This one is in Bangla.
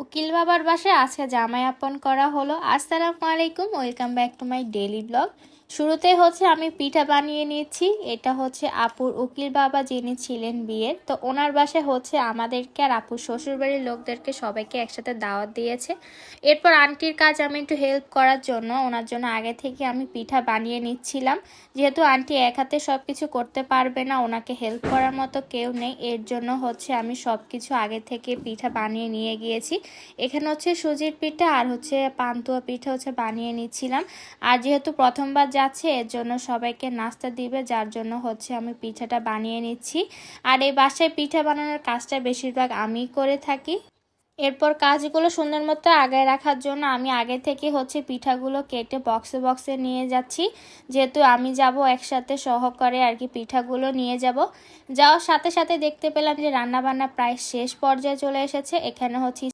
উকিল বাবার বাসায় আজকে জামাই আপন করা হলো। আসসালামু আলাইকুম, welcome back to my daily blog. শুরুতে আমি পিঠা বানিয়ে নিচ্ছি। এটা আপুর উকিল বাবা যিনি ছিলেন বিয়ের, তো ওনার বাসায় আমাদেরকে আর আপুর শ্বশুরবাড়ির লোকদেরকে সবাইকে একসাথে দাওয়াত দিয়েছে। এরপর আন্টির কাজ আমি একটু হেল্প করার জন্য ওনার জন্য আগে থেকে আমি পিঠা বানিয়ে নিচ্ছিলাম। যেহেতু আন্টি এক হাতে সব কিছু করতে পারবে না, ওনাকে হেল্প করার মতো কেউ নেই, এর জন্য আমি সব কিছু আগে থেকে পিঠা বানিয়ে নিয়ে গিয়েছি। এখানে সুজির পিঠা আর পান্তুয়া পিঠা বানিয়ে নিচ্ছিলাম। আর যেহেতু প্রথমবার যাচ্ছে এর জন্য সবাইকে নাস্তা দিবে, যার জন্য আমি পিঠাটা বানিয়ে নিচ্ছি। আর এই বাসায় পিঠা বানানোর কাজটা বেশিরভাগ আমিই করে থাকি। এরপর কাজগুলো সুন্দর মতো আগায় রাখার জন্য আমি আগে থেকে পিঠাগুলো কেটে বক্সে বক্সে নিয়ে যাচ্ছি। যেহেতু আমি যাব একসাথে সহকারে আর কি পিঠাগুলো নিয়ে যাব। যাওয়ার সাথে সাথে দেখতে পেলাম যে রান্নাবান্না প্রায় শেষ পর্যায়ে চলে এসেছে। এখানে